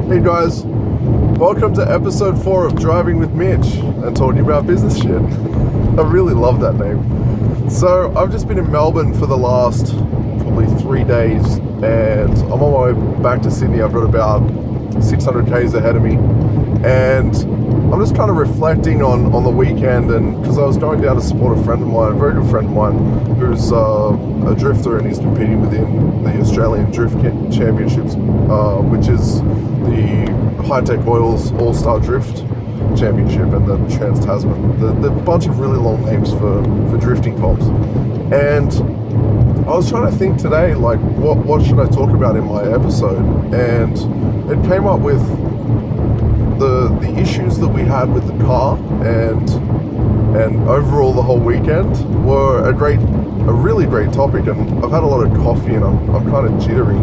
Hey guys, welcome to episode 4 of Driving with Mitch and talking about business shit. I really love that name. So I've just been in Melbourne for the last probably 3 days and I'm on my way back to Sydney. I've got about 600 k's ahead of me and I'm just kind of reflecting on the weekend, and because I was going down to support a friend of mine, a very good friend of mine, who's a drifter and he's competing within the Australian Drift Championships, which is the High-Tech Oils All-Star Drift Championship and the Trans-Tasman. The bunch of really long names for drifting comps. And I was trying to think today, like, what should I talk about in my episode? And it came up with the issues that we had with the car and overall the whole weekend were a really great topic, and I've had a lot of coffee and I'm kind of jittery,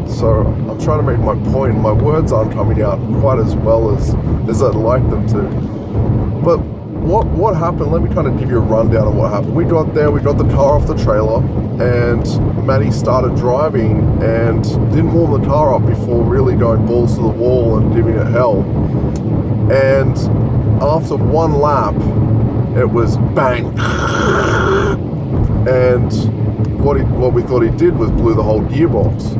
so I'm trying to make my point. My words aren't coming out quite as well as I'd like them to. But what happened, let me kind of give you a rundown of what happened. We got there, we got the car off the trailer, and Maddie started driving and didn't warm the car up before really going balls to the wall and giving it hell. And after one lap, it was bang. And what we thought he did was blew the whole gearbox.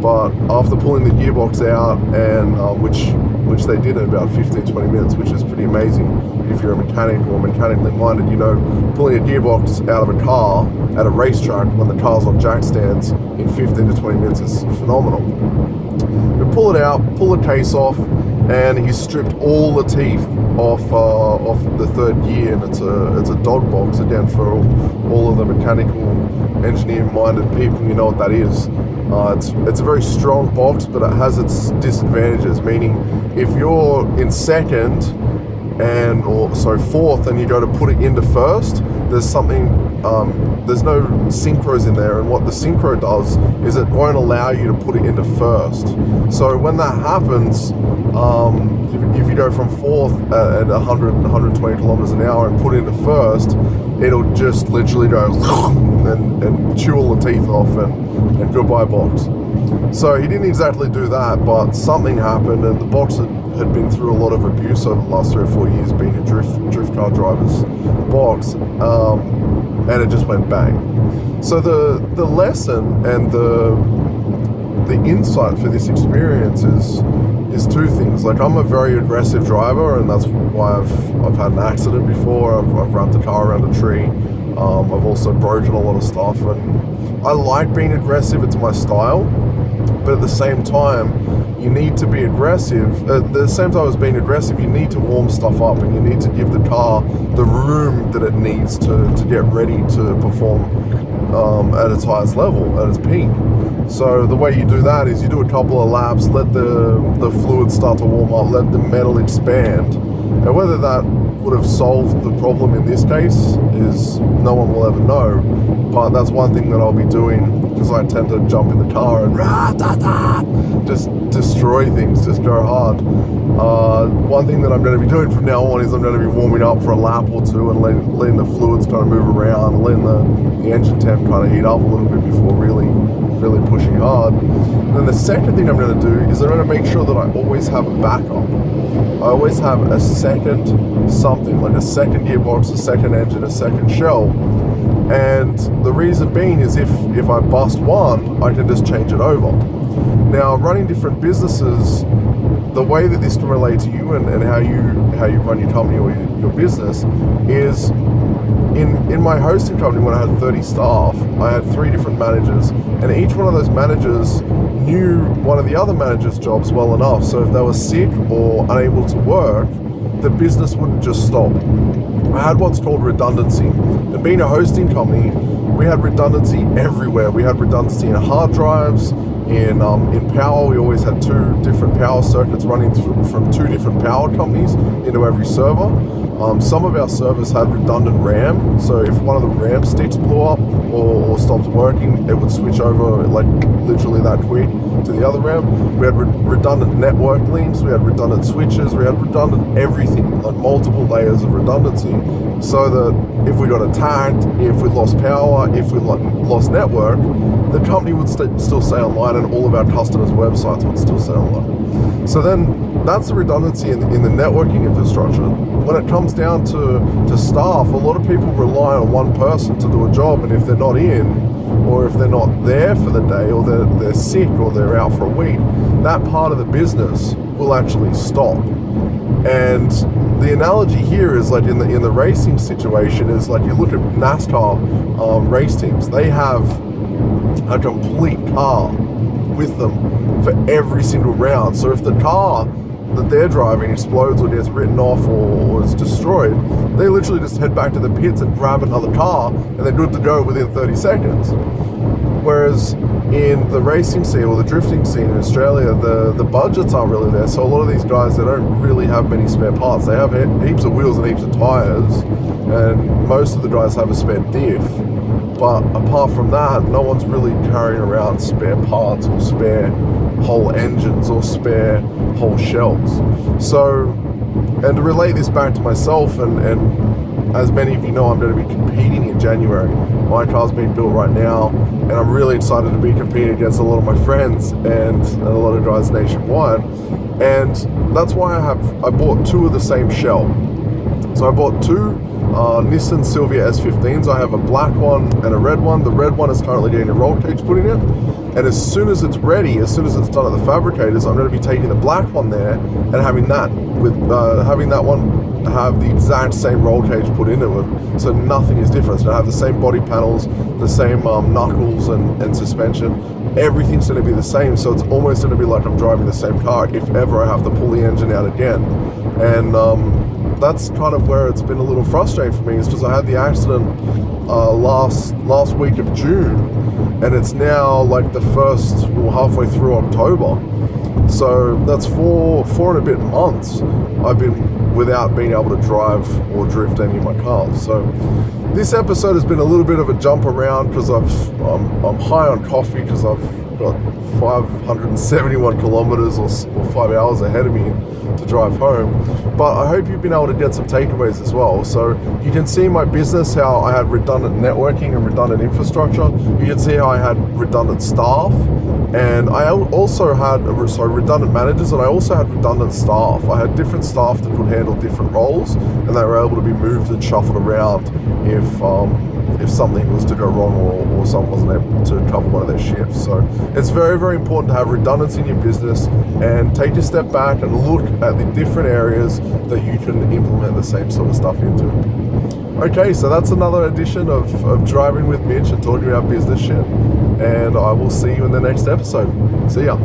But after pulling the gearbox out, and which they did in about 15-20 minutes, which is pretty amazing if you're a mechanic or mechanically minded. You know, pulling a gearbox out of a car at a racetrack when the car's on jack stands in 15 to 20 minutes is phenomenal. We pull it out, pull the case off, and he stripped all the teeth off the third gear, and it's a dog box again for all of the mechanical engineer-minded people. You know what that is. It's a very strong box, but it has its disadvantages. Meaning, if you're in second fourth, and you go to put it into first, there's no synchros in there, and what the synchro does is it won't allow you to put it into first. So when that happens, if you go from fourth at 120 kilometers an hour and put it into first, it'll just literally go and chew all the teeth off and goodbye box. So he didn't exactly do that, but something happened, and the box had been through a lot of abuse over the last 3 or 4 years, being a drift car driver's box, and it just went bang. So the lesson and the insight for this experience is two things. Like, I'm a very aggressive driver, and that's why I've had an accident before. I've rammed the car around a tree. I've also broken a lot of stuff, and I like being aggressive. It's my style. But at the same time, you need to be aggressive. At the same time as being aggressive, you need to warm stuff up, and you need to give the car the room that it needs to get ready to perform at its highest level, at its peak. So the way you do that is you do a couple of laps, let the fluid start to warm up, let the metal expand. And whether that would have solved the problem in this case is no one will ever know. But that's one thing that I'll be doing, because I tend to jump in the car and just destroy things, just go hard. One thing that I'm going to be doing from now on is I'm going to be warming up for a lap or two and letting the fluids kind of move around, letting the engine temp kind of heat up a little bit before really pushing hard. And then the second thing I'm going to do is I'm going to make sure that I always have a backup. I always have a second something, like a second gearbox, a second engine, a second shell. And the reason being is if I bust one, I can just change it over. Now, running different businesses, the way that this can relate to you and how you run your company or your business is, in my hosting company, when I had 30 staff, I had 3 different managers, and each one of those managers knew one of the other managers' jobs well enough, so if they were sick or unable to work, the business wouldn't just stop. I had what's called redundancy. And being a hosting company, we had redundancy everywhere. We had redundancy in hard drives, in power. We always had 2 different power circuits running from 2 different power companies into every server. Some of our servers had redundant RAM, so if one of the RAM sticks blew up or stopped working, it would switch over like literally that quick to the other RAM. We had redundant network links, we had redundant switches, we had redundant everything, like multiple layers of redundancy, so that if we got attacked, if we lost power, if we lost network, the company would still stay online that and all of our customers' websites would still sound like. So then that's the redundancy in the networking infrastructure. When it comes down to staff, a lot of people rely on one person to do a job, and if they're not in, or if they're not there for the day, or they're sick, or they're out for a week, that part of the business will actually stop. And the analogy here is like in the racing situation is like you look at NASCAR race teams. They have a complete car with them for every single round. So if the car that they're driving explodes or gets written off or is destroyed, they literally just head back to the pits and grab another car and they're good to go within 30 seconds. Whereas in the racing scene or the drifting scene in Australia, the budgets aren't really there. So a lot of these guys, they don't really have many spare parts. They have heaps of wheels and heaps of tires, and most of the guys have a spare diff. But apart from that, no one's really carrying around spare parts or spare whole engines or spare whole shells. So, and to relate this back to myself, and as many of you know, I'm going to be competing in January. My car's being built right now, and I'm really excited to be competing against a lot of my friends and a lot of guys nationwide. And that's why I bought two of the same shell. So I bought two Nissan Silvia S15s. I have a black one and a red one. The red one is currently getting a roll cage put in it. And as soon as it's ready, as soon as it's done at the fabricators, I'm going to be taking the black one there and having that one have the exact same roll cage put into it, so nothing is different. So I have the same body panels, the same knuckles and suspension. Everything's going to be the same, so it's almost going to be like I'm driving the same car if ever I have to pull the engine out again. And that's kind of where it's been a little frustrating for me, is because I had the accident last week of June, and it's now like halfway through October. So that's four and a bit months I've been without being able to drive or drift any of my cars. So this episode has been a little bit of a jump around because I'm high on coffee, because I've got 571 kilometers or 5 hours ahead of me to drive home. But I hope you've been able to get some takeaways as well. So you can see my business, how I had redundant networking and redundant infrastructure. You can see how I had redundant staff, and I also had redundant managers, and I also had redundant staff. I had different staff that could handle different roles, and they were able to be moved and shuffled around if something was to go wrong or someone wasn't able to cover one of their shifts. So it's very, very important to have redundancy in your business and take a step back and look at the different areas that you can implement the same sort of stuff into. Okay, so that's another edition of Driving with Mitch and talking about business shit. And I will see you in the next episode. See ya.